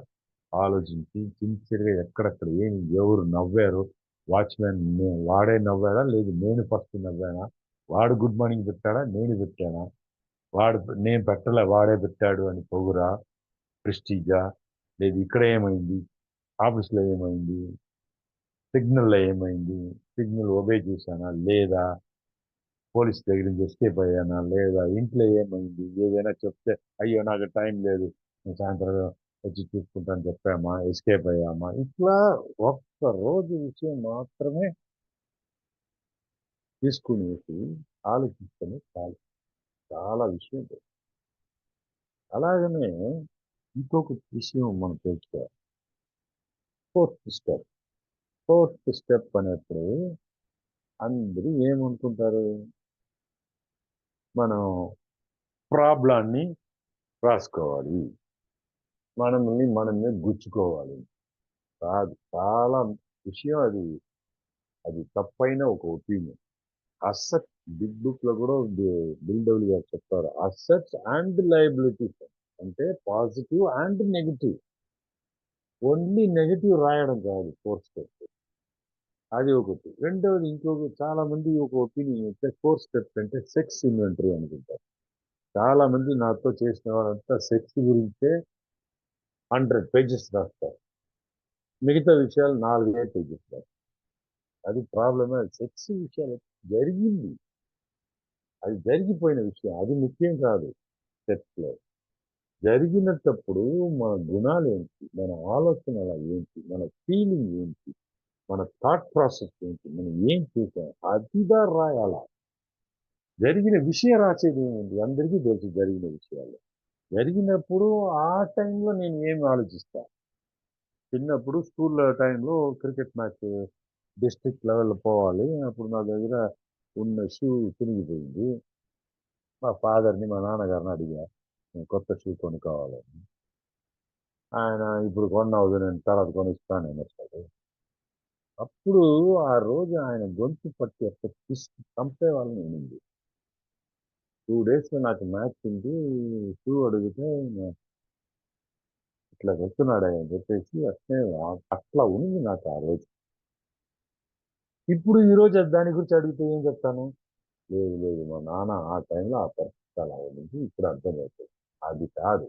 ఆలోచించి, సిన్సియర్‌గా ఎక్కడెక్కడ ఎవరు నవ్వారు? వాచ్‌మ్యాన్ వాడే నవ్వాడా? లేదు నేను ఫస్ట్ నవ్వానా? వాడు గుడ్ మార్నింగ్ పెట్టాడా? నేను పెట్టానా? వాడు నేను పెట్టలే వాడే పెట్టాడు అని పొగురా, ప్రెస్టీజా, లేదు ఇక్కడ ఏమైంది, ఆఫీస్లో ఏమైంది, సిగ్నల్లో ఏమైంది, సిగ్నల్ ఒబే చేశానా లేదా, పోలీస్ దగ్గర నుంచి ఎస్కేప్ అయ్యానా లేదా, ఇంట్లో ఏమైంది, ఏదైనా చెప్తే అయ్యో నాకు టైం లేదు నేను సాయంత్రం వచ్చి చూసుకుంటాను చెప్పామా, ఎస్కేప్ అయ్యామా, ఇట్లా ఒక్క రోజు విషయం మాత్రమే తీసుకునేసి ఆలోచిస్తేనే చాలు, చాలా విషయం తెలుసు. అలాగనే ఇంకొక విషయం మనం తెలుసుకోవాలి. Fourth step. ఫోర్త్ స్టెప్ అనేప్పుడు అందరూ ఏమనుకుంటారు, మనం ప్రాబ్లాన్ని రాసుకోవాలి, మనల్ని గుచ్చుకోవాలి. కాదు, చాలా విషయం అది. అది తప్పైన ఒక ఒపీనియన్. అసెట్ బిగ్ బుక్ లో కూడా బిల్డౌల్ గారు చెప్తారు, అసెట్స్ అండ్ లయబిలిటీస్ అంటే positive and negative. Only negative రాయడం కాదు ఫోర్త్ స్టెప్. అది ఒకటి. రెండవది ఇంకొక చాలా మంది ఒక ఒపీనియన్ అయితే ఫోర్త్ స్టెప్ అంటే సెక్స్ ఇన్వెంటరీ అనుకుంటారు. చాలా మంది నాతో చేసిన వాళ్ళంతా సెక్స్ గురించే 100 పేజెస్ రాస్తారు, మిగతా విషయాలు 4 పేజెస్ రాస్తారు. అది ప్రాబ్లమే. సెక్స్ విషయాలు జరిగింది, అది జరిగిపోయిన విషయం, అది ముఖ్యం కాదు. స్టెప్స్లో జరిగినప్పుడు మన గుణాలు ఏంటి, మన ఆలోచనలు ఏంటి, మన ఫీలింగ్ ఏంటి, మన థాట్ ప్రాసెస్ ఏంటి, మనం ఏం చేసాం, అదిదా రాయాల. జరిగిన విషయం రాసేది ఏముంది, అందరికీ తెలుసు జరిగిన విషయాలు. జరిగినప్పుడు ఆ టైంలో నేను ఏం ఆలోచిస్తా. చిన్నప్పుడు స్కూల్ టైంలో క్రికెట్ మ్యాచ్ డిస్ట్రిక్ట్ లెవెల్లో పోవాలి, అప్పుడు నా దగ్గర ఉన్న షూ చినిగిపోయింది. మా ఫాదర్ని మా నాన్నగారిని అడిగా, నేను కొత్త షూ కొనుక్కోవాలని. ఆయన ఇప్పుడు కొన్నావు నేను తర్వాత కొనిస్తాను అన్నాడు. అప్పుడు ఆ రోజు ఆయన గొంతు పట్టి ఎక్క పిసికి చంపే వాళ్ళని ఉండింది. 2 days నాకు మ్యాచ్ ఉంది, షూ అడిగితే ఇట్లా వెళ్తున్నాడు అని చెప్పేసి అట్లే అట్లా ఉంది నాకు ఆ రోజు. ఇప్పుడు ఈ రోజు దాని గురించి అడిగితే ఏం చెప్తాను, లేదు లేదు మా నాన్న ఆ టైంలో ఆ పరిస్థితి అలా ఉంది, ఇప్పుడు అర్థమవుతుంది. అది కాదు,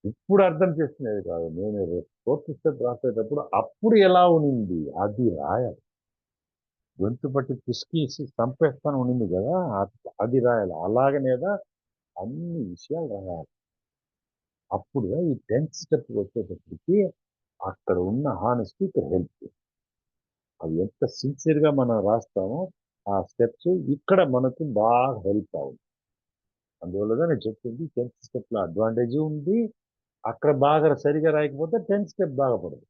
ఇప్పుడు అర్థం చేసుకునేది కాదు. నేను ఫోర్త్ స్టెప్ రాసేటప్పుడు అప్పుడు ఎలా ఉనింది అది రాయాలి. గొంతు పట్టి పిసికేసి చంపేస్తాను ఉండింది కదా, అది రాయాలి. అలాగనేదా అన్ని విషయాలు రాయాలి. అప్పుడు ఈ 10th స్టెప్ వచ్చేటప్పటికి అక్కడ ఉన్న హానెస్టీ ఇక్కడ హెల్ప్. అది ఎంత సిన్సియర్గా మనం రాస్తామో ఆ స్టెప్స్ ఇక్కడ మనకు బాగా హెల్ప్ అవుతుంది. అందువల్లగా నేను చెప్పింది 10th స్టెప్లో అడ్వాంటేజ్ ఉంది. అక్కడ బాగా సరిగా రాయకపోతే 10th స్టెప్ బాగా పడదు.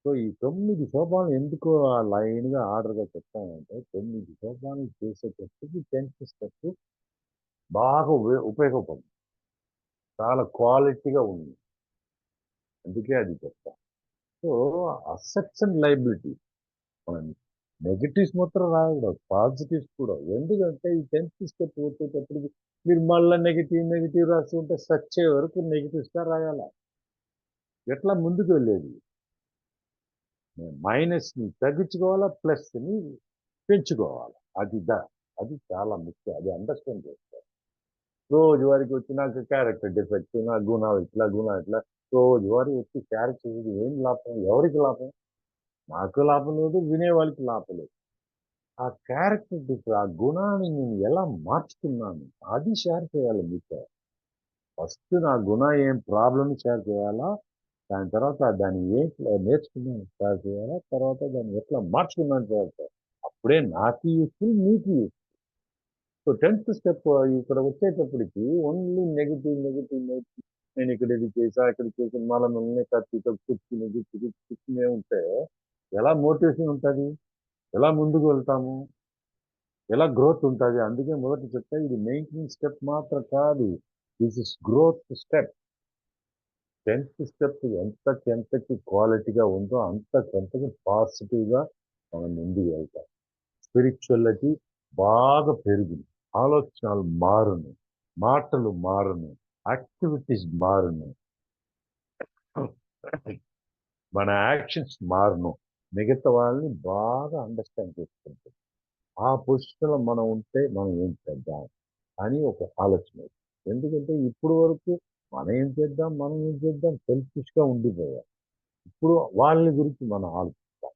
సో ఈ 9 సోపానాలు ఎందుకు ఆ లైన్గా ఆర్డర్గా చెప్తానంటే 9 సోపానాలు చేసేటప్పటికి 10th స్టెప్ బాగా ఉపయోగపడుతుంది, చాలా క్వాలిటీగా ఉంది, అందుకే అది చెప్తా. సో అసెట్స్ అండ్ లయబిలిటీ మనం నెగిటివ్స్ మాత్రం రాయకూడదు, పాజిటివ్స్ కూడా. ఎందుకంటే ఈ 10th స్టెప్ వచ్చేటప్పటికి మీరు మళ్ళీ నెగిటివ్ రాసి ఉంటే సచ్చే వరకు నెగిటివ్స్గా రాయాల. ఎట్లా ముందుకు వెళ్ళేది, మైనస్ని తగ్గించుకోవాలా, ప్లస్ని పెంచుకోవాలి. అది చాలా ముఖ్యం, అది అండర్స్టాండ్ చేసుకోవాలి. రోజువారికి వచ్చి నాకు క్యారెక్టర్ డిఫెక్ట్, నా గుణాలు ఇట్లా రోజువారీ వచ్చి క్యారెక్టర్ ఏం లాభం, ఎవరికి లాభం, నాకు లాభం లేదు, వినే వాళ్ళకి లాభం లేదు. ఆ క్యారెక్టర్ డిఫెక్ట్, ఆ గుణాన్ని నేను ఎలా మార్చుకున్నాను అది షేర్ చేయాలి మీతో. ఫస్ట్ నా గుణ ఏం ప్రాబ్లమ్ షేర్ చేయాలా, దాని తర్వాత దాన్ని ఏం నేర్చుకున్నాను షేర్ చేయాలా, తర్వాత దాన్ని ఎట్లా మార్చుకున్నాను షేర్ చేయాలి. అప్పుడే నాకు యూస్ఫుల్, మీకు యూస్ఫుల్. సో 10th స్టెప్ ఇక్కడ వచ్చేటప్పటికి ఓన్లీ నెగిటివ్. నేను ఇక్కడ ఇది చేసా ఇక్కడ చేసిన మనం కత్తితో కూర్చునే ఉంటే ఎలా మోటివేషన్ ఉంటుంది, ఎలా ముందుకు వెళ్తాము, ఎలా గ్రోత్ ఉంటుంది. అందుకే మొదటి చెప్తే ఇది మెయింటెనెన్స్ స్టెప్ మాత్రం కాదు, this is growth step. 10th step ఎంతకి క్వాలిటీగా ఉందో అంతకంతకి పాజిటివ్గా మనం ముందుకు వెళ్తాం. స్పిరిచువలిటీ బాగా పెరుగును, ఆలోచనలు మారును, మాటలు మారును, యాక్టివిటీస్ మారును, మన యాక్షన్స్ మారును, మిగతా వాళ్ళని బాగా అండర్స్టాండ్ చేసుకుంటాం. ఆ పొజిషన్లో మనం ఉంటే మనం ఏం చేద్దాం, అని ఒక ఆలోచన వచ్చింది. ఎందుకంటే ఇప్పుడు వరకు మనం ఏం చేద్దాం సెల్ఫిష్‌గా ఉండిపోయాం. ఇప్పుడు వాళ్ళ గురించి మనం ఆలోచిస్తాం.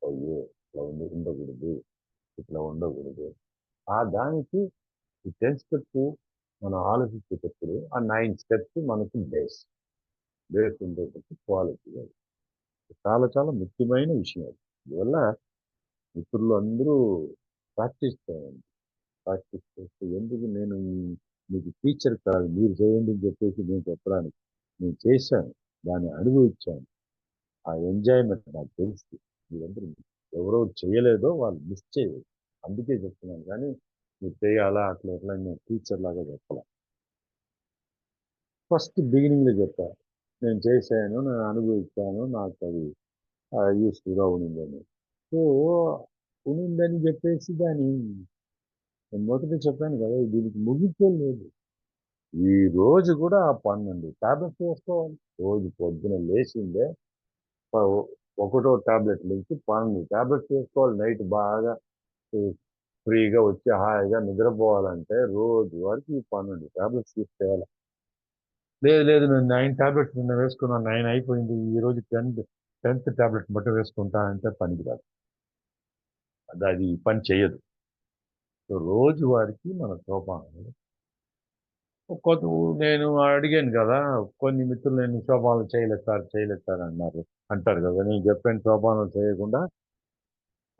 అయ్యో! ఇట్లా ఉండకూడదు. ఇట్లా ఉండకూడదు. ఆ దానికి ఈ 10 స్టెప్స్ మనం ఆలోచించేటప్పుడు ఆ 9 స్టెప్స్ మనకి బేస్ ఉండేటట్టు క్వాలిటీ అది. చాలా చాలా ముఖ్యమైన విషయం అది. అందువల్ల మిత్రులు అందరూ ప్రాక్టీస్ చేయండి. ప్రాక్టీస్ చేస్తే ఎందుకు మీకు టీచర్ కాదు మీరు చేయండి అని చెప్పేసి నేను చెప్పడానికి. నేను చేశాను. దాన్ని అనుభవించాను. ఆ ఎంజాయ్‌మెంట్ నాకు తెలుసు. మీరందరూ ఎవరో చేయలేదో వాళ్ళు మిస్ చేయలేదు. అందుకే చెప్తున్నాను గానీ, మీరు చేయాలా అట్లా ఇట్లా అని నేను టీచర్‌లాగా చెప్పలా. ఫస్ట్ బిగినింగ్‌లో చెప్పా. నేను చేశాను. నేను అనుభవించాను. నాకది యూజ్‌ఫుల్‌గా ఉండిందని. సో, ఉండిందని చెప్పేసి నేను మొదట చెప్పాను కదా! దీనికి ముగింపే లేదు. ఈ రోజు కూడా ఆ 12 టాబ్లెట్స్ వేసుకోవాలి. రోజు పొద్దున లేచిందే ప ఒకటో టాబ్లెట్ నుంచి 12 టాబ్లెట్స్ వేసుకోవాలి. నైట్ బాగా ఫ్ ఫ్రీగా వచ్చి హాయిగా నిద్రపోవాలంటే రోజు వరకు ఈ 12 టాబ్లెట్స్ తీసుకోవాలి. లేదు లేదు నేను 9 టాబ్లెట్స్ నిన్న వేసుకున్నాను. 9 అయిపోయింది. ఈరోజు 10థ్ టాబ్లెట్ మటు వేసుకుంటా అంటే పనికిరాదు. అది పని చేయదు. సో రోజువారీకి మన సోపానాలు కొంత నేను అడిగాను కదా! కొన్ని మిత్రులు నేను సోపానాలు చేయలేదు సార్ అన్నారు. అంటారు కదా! నేను చెప్పాను సోపానాలు చేయకుండా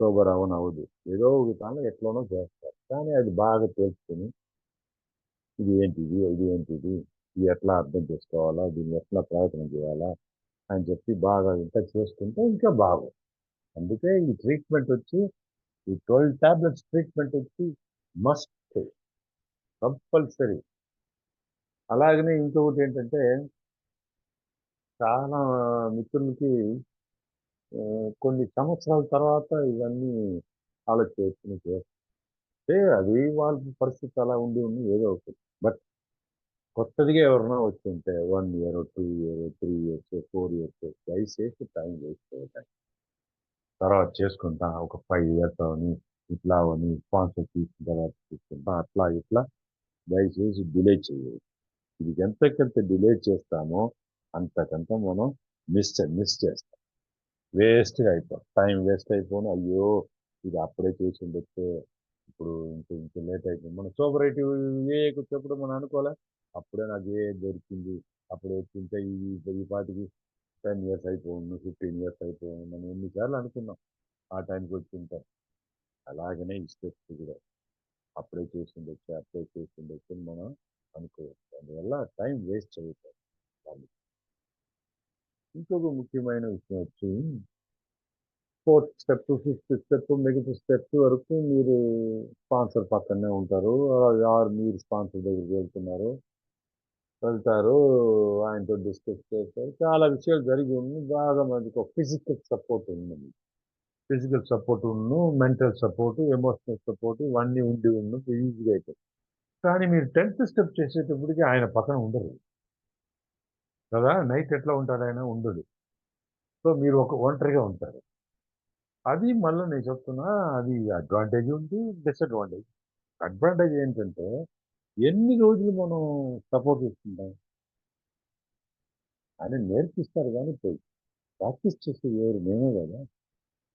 సోబర్ అవ్వదు. ఏదో ఒక విధంగా ఎట్లనో చేస్తారు. కానీ అది బాగా తెలుసుకొని ఇది ఏంటిది? ఇది ఏంటిది? ఇది ఎట్లా అర్థం చేసుకోవాలా? దీన్ని ఎట్లా ప్రయత్నం చేయాలా? అని చెప్పి బాగా ఇంకా చేసుకుంటే ఇంకా బాగుంది. అందుకే ఈ ట్రీట్మెంట్ వచ్చి ఈ 12 టాబ్లెట్స్ ట్రీట్మెంట్ వచ్చి మస్ట్ కంపల్సరీ. అలాగనే ఇంకొకటేంటంటే చాలా మిత్రులకి కొన్ని సంవత్సరాల తర్వాత ఇవన్నీ ఆలోచన చేస్తే అది వాళ్ళ పరిస్థితి అలా ఉండి ఏదో ఒకటి. బట్ కొత్తదిగా ఎవరైనా వచ్చుంటే 1 ఇయర్, 2 ఇయర్, 3 ఇయర్స్, 4 ఇయర్స్ దయచేసి టైం వేస్ట్ చేయకండి. తర్వాత చేసుకుంటా ఒక 5 ఇయర్స్ అవని, ఇట్లా అవని స్పాన్సర్ తీసుకున్న తర్వాత తీసుకుంటా అట్లా ఇట్లా దయచేసి డిలే చేయొద్దు. ఇది ఎంతకంత డిలే చేస్తామో అంతకంత మనం మిస్ చేస్తాం. వేస్ట్‌గా అయిపోద్ది. టైం వేస్ట్ అయిపోను. అయ్యో! ఇది అప్పుడే చేసుండొచ్చే. ఇప్పుడు ఇంత లేట్ అయిపోయింది. మనం సూపరేటివ్ వచ్చేప్పుడు మనం అనుకోలే. అప్పుడే నాకు దొరికింది. అప్పుడే వచ్చుంటే ఈ పాటికి 10 ఇయర్స్ అయిపోవుండు, 15 ఇయర్స్ అయిపోవుండు మనం ఎన్ని సార్లు అనుకున్నాం. ఆ టైంకి వచ్చుంటే. అలాగనే ఈ స్టెప్స్ కూడా. అప్పుడే చేసుండొచ్చు అని మనం అనుకోవచ్చు. అందువల్ల టైం వేస్ట్ చేయకూడదు. ఇంకొక ముఖ్యమైన విషయం వచ్చి ఫోర్త్ స్టెప్, ఫిఫ్త్ స్టెప్, మిగతా స్టెప్స్ వరకు మీరు స్పాన్సర్ పక్కనే ఉంటారు. ఆర్ మీరు స్పాన్సర్ దగ్గరికి వెళ్తారు. ఆయనతో డిస్కస్ చేస్తారు. చాలా విషయాలు జరిగి ఉన్నాయి. బాగా మనకి ఒక ఫిజికల్ సపోర్ట్ ఉందండి. Physical support mental support, emotional support ఇవన్నీ ఈజీగా అయిపోతుంది. కానీ మీరు 10థ్ స్టెప్ చేసేటప్పటికి ఆయన పక్కన ఉండరు. కదా! నైట్ ఎట్లా ఉంటాడు ఆయన? ఉండడు. సో మీరు ఒంటరిగా ఉంటారు. అది మళ్ళా నేను చెప్తున్నా అది అడ్వాంటేజ్ ఉంది. డిసడ్వాంటేజ్. అడ్వాంటేజ్ ఏంటంటే, ఎన్ని రోజులు మనం సపోర్ట్ ఇస్తుంటాం. ఆయన నేర్పిస్తారు గానీ ప్రాక్టీస్ చేసేది ఎవరు? మేమే గదా!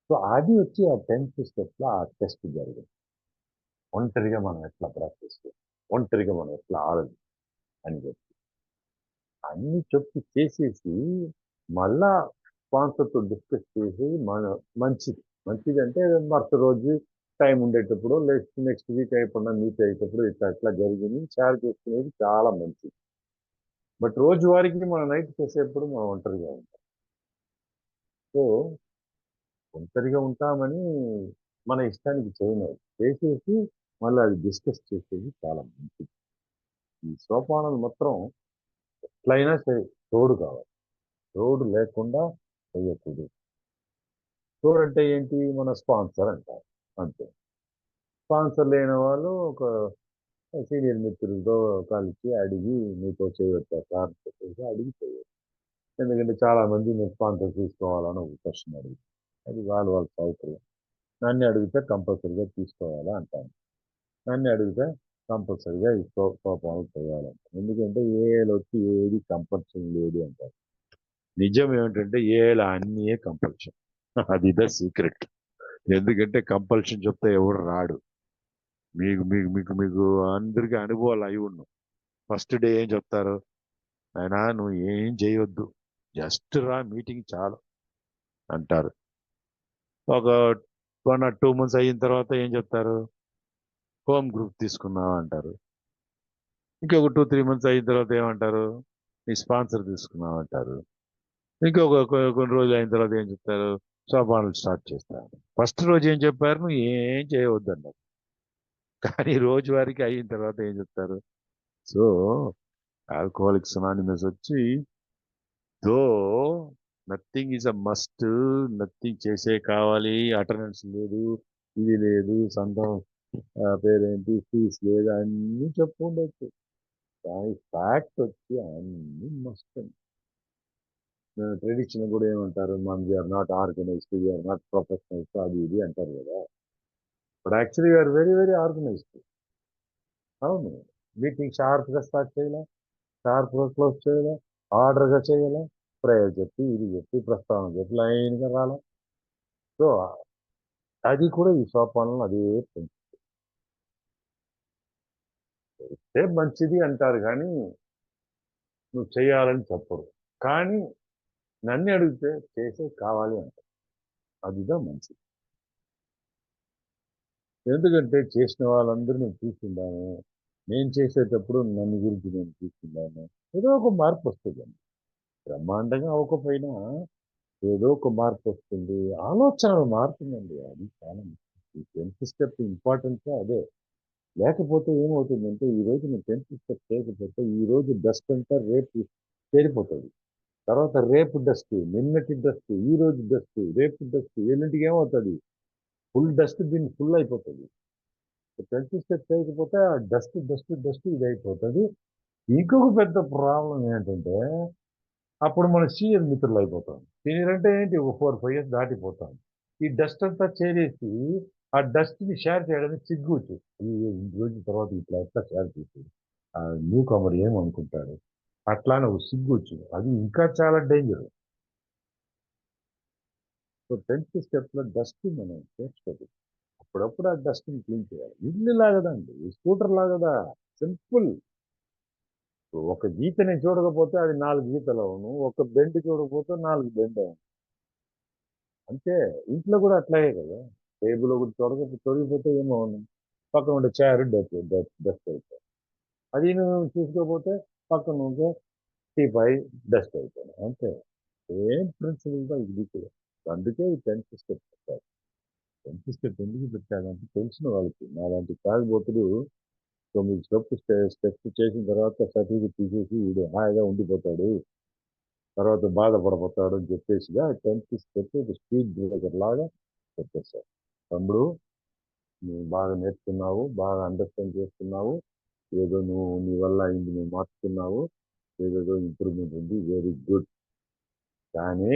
సో, అది వచ్చి ఆ 10థ్ స్టెప్‌లో ఆ టెస్ట్ జరిగింది. ఒంటరిగా మనం ఎట్లా ప్రాక్టీస్ చేయాలి? ఒంటరిగా మనం ఎట్లా ఆడాలి? అని చెప్పి. అన్నీ చెప్పి చేసేసి, మళ్ళా స్పాన్సర్‌తో డిస్కస్ చేసి మంచిది. మంచిదంటే మరుసటి రోజు టైం ఉండేటప్పుడు నెక్స్ట్ వీక్ ఎప్పుడన్నా మీట్ అయ్యేటప్పుడు ఇట్లా ఇట్లా జరిగింది షేర్ చేసుకునేది చాలా మంచిది. బట్ రోజువారీకి మనం నైట్ చేసేప్పుడు మనం ఒంటరిగా ఉంటాం. సో, ఒంటరిగా ఉంటామని మన ఇష్టానికి చేయలేదు. చేసేసి మళ్ళీ అది డిస్కస్ చేసేది చాలా మంచిది. ఈ సోపానాలు మాత్రం ఎట్లయినా సరే తోడు కావాలి. తోడు లేకుండా చేయకూడదు. తోడంటే ఏంటి? మన స్పాన్సర్ అంటారు. అంతే. స్పాన్సర్ లేని వాళ్ళు ఒక సీనియర్ మిత్రులతో కలిసి అడిగి మీతో చేయొచ్చా సార్ అని చెప్పేసి అడిగి చేయొచ్చు. ఎందుకంటే చాలామంది నేను స్పాన్సర్ తీసుకోవాలని ఒక క్వెషన్ అడుగుతారు. అది వాళ్ళ సౌకర్యం. నన్ను అడిగితే కంపల్సరీగా తీసుకోవాలా అంటాను. నన్ను అడిగితే కంపల్సరీగా ఈ సోపానాలు చేయాలంట. ఎందుకంటే ఏఐలో వచ్చి ఏది కంపల్షన్ లేదు అంటారు. నిజం ఏమిటంటే ఏఐలో అన్నీ కంపల్షన్. అది ద సీక్రెట్. ఎందుకంటే కంపల్షన్ చెప్తే ఎవడు రాడు. మీకు మీకు మీకు మీకు అందరికీ అనుభవాలు అయి ఉన్నాం. ఫస్ట్ డే ఏం చెప్తారు? అయినా నువ్వు ఏం చేయొద్దు, జస్ట్ రా మీటింగ్ చాలు అంటారు. ఒక 1 or 2 months అయిన తర్వాత ఏం చెప్తారు? హోమ్ గ్రూప్ తీసుకున్నావు అంటారు. ఇంకొక 2-3 months అయిన తర్వాత ఏమంటారు? నీ స్పాన్సర్ తీసుకున్నావు అంటారు. ఇంకొక కొన్ని రోజులు అయిన తర్వాత ఏం చెప్తారు? సోపానాలు స్టార్ట్ చేస్తారు. ఫస్ట్ రోజు ఏం చెప్పారు? నువ్వు ఏం చేయవద్దు అన్నారు. కానీ రోజువారీకి అయిన తర్వాత ఏం చెప్తారు? సో ఆల్కహాలిక్స్ అనానిమస్ వచ్చి though nothing is a must, nothing చేసే కావాలి, అటెండెన్స్ లేదు, ఇది లేదు, సంతం పేరేంటి, ఫీజు లేదు, అన్నీ చెప్పుకుండొచ్చు. కానీ ఫ్యాక్ట్ వచ్చి అన్ని మస్ట్. ట్రెడిషన్ కూడా ఏమంటారు? మనం we are not organized, we are not professionals, అది ఇది అంటారు కదా. But actually we are very very organized. అవును. మీటింగ్ షార్ప్గా స్టార్ట్ చేయాలా, షార్ప్గా క్లోజ్ చేయాలా, ఆర్డర్గా చేయాలా, ప్రేయర్ చెప్పి ఇది చెప్పి ప్రస్తావన చెప్పి లైన్గా రాలా. సో అది కూడా ఈ సోపానంలో అదే పెంచితే మంచిది అంటారు కానీ నువ్వు చేయాలని చెప్పరు. కానీ నన్ను అడిగితే చేసే కావాలి అంటారు. అదిదా మంచిది. ఎందుకంటే చేసిన వాళ్ళందరూ నేను చూస్తున్నాను. నేను చేసేటప్పుడు నన్ను గురించి నేను చూస్తున్నాను. ఏదో ఒక మార్పు వస్తుందండి. బ్రహ్మాండంగా అవ్వకపోయినా ఏదో ఒక మార్పు వస్తుంది. ఆలోచనలు మారుతుందండి. అది చాలా ముఖ్యం. ఈ 10th స్టెప్ ఇంపార్టెన్స్ అదే. లేకపోతే ఏమవుతుందంటే ఈ రోజు నేను 10th స్టెప్ చేయకపోతే ఈ రోజు డస్ట్ అంతా రేపు చేరిపోతుంది. తర్వాత రేపు డస్ట్, నిన్నటి డస్ట్, ఈ రోజు డస్ట్, రేపు డస్ట్, ఎల్లుంటికి ఏమవుతుంది? ఫుల్ డస్ట్ బిన్ ఫుల్ అయిపోతుంది. 10th స్టెప్ చేయకపోతే ఆ డస్ట్ డస్ట్ డస్ట్ ఇది అయిపోతుంది. ఇంకొక పెద్ద ప్రాబ్లం ఏంటంటే అప్పుడు మన సీనియర్ మిత్రులు అయిపోతాం. సీనియర్ అంటే ఏంటి? ఒక 4-5 years దాటిపోతాం. ఈ డస్ట్ అంతా చేరేసి ఆ డస్ట్ని షేర్ చేయడానికి సిగ్గుచ్చు. ఈ రోజు తర్వాత ఇట్లా ఎట్లా షేర్ చేసేది, ఆ న్యూ కమర్ ఏమనుకుంటాడు, అట్లానే ఒక సిగ్గుచ్చు. అది ఇంకా చాలా డేంజర్. సో 10th స్టెప్లో డస్ట్ మనం చేర్చుకోదు. అప్పుడప్పుడు ఆ డస్ట్ని క్లీన్ చేయాలి. ఇల్లు లాగదండి, స్కూటర్ లాగదా, సింపుల్. ఒక గీతని చూడకపోతే అది 4 గీతలు అవును, ఒక బెండ్ చూడకపోతే 4 బెండ్ అవును. అంతే. ఇంట్లో కూడా అట్లాగే కదా. టేబుల్ ఒకటి తొలగిపోతే ఏమవును? పక్కన ఉండే చైర్ డస్ట్ అయిపోయి, అది నువ్వు చూసుకోకపోతే పక్కన ఉంటే టీపాయ్ డస్ట్ అయిపోయింది. అంతే. సేమ్ ప్రిన్సిపల్గా ఇది కూడా. అందుకే ఈ 10th స్టెప్ పెట్టారు. 10th స్టెప్ ఎందుకు పెట్టారంటే తెలిసిన వాళ్ళకి. నాలాంటి తాగుబోతులు 9 స్టెప్స్ చేసిన తర్వాత సర్టిఫికెట్ తీసేసి వీడు హాయిగా ఉండిపోతాడు, తర్వాత బాధపడిపోతాడు అని చెప్పేసిగా 10th స్టెప్ ఒక స్పీడ్ బ్రేకర్ లాగా పెట్టేశారు. తమ్ముడు, నువ్వు బాగా నేర్చుకున్నావు, బాగా అండర్స్టాండ్ చేస్తున్నావు, ఏదో నువ్వు నీ వల్ల అయింది నువ్వు మార్చుకున్నావు, ఏదేదో ఇంప్రూవ్మెంట్ ఉంది, వెరీ గుడ్. కానీ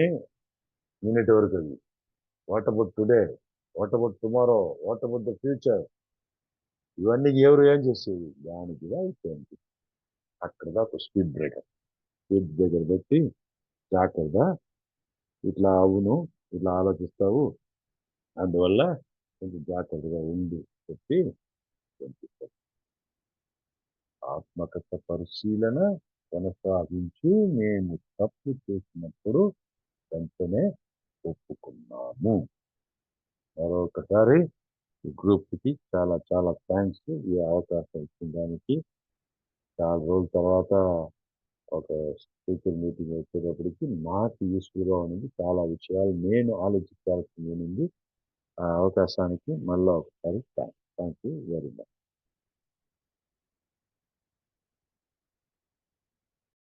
నిన్నటి వరకు అది. What about today? What about tomorrow? What about the future? ఇవన్నీ ఎవరు ఏం చేసేది? దానికి అయిపోయింది. అక్కడ దాకా స్పీడ్ బ్రేకర్. స్పీడ్ బ్రేకర్ పెట్టి జాగ్రత్తగా ఇట్లా అవును, ఇట్లా ఆలోచిస్తావు, అందువల్ల కొంచెం జాగ్రత్తగా ఉండి చెప్పి పంపిస్తారు. ఆత్మకథ పరిశీలన కొనసాగించు. మేము తప్పు చేసినప్పుడు వెంటనే ఒప్పుకున్నాము. మరొకసారి ఈ గ్రూప్కి చాలా చాలా థ్యాంక్స్ ఈ అవకాశం ఇచ్చిన దానికి. చాలా రోజుల తర్వాత ఒక స్పీకర్ మీటింగ్ వచ్చేటప్పటికి నాకు యూస్ఫుల్గా ఉన్నది. చాలా విషయాలు నేను ఆలోచించాల్సింది ఉంది. ఆ అవకాశానికి మళ్ళీ ఒకసారి థ్యాంక్ యూ వెరీ మచ్.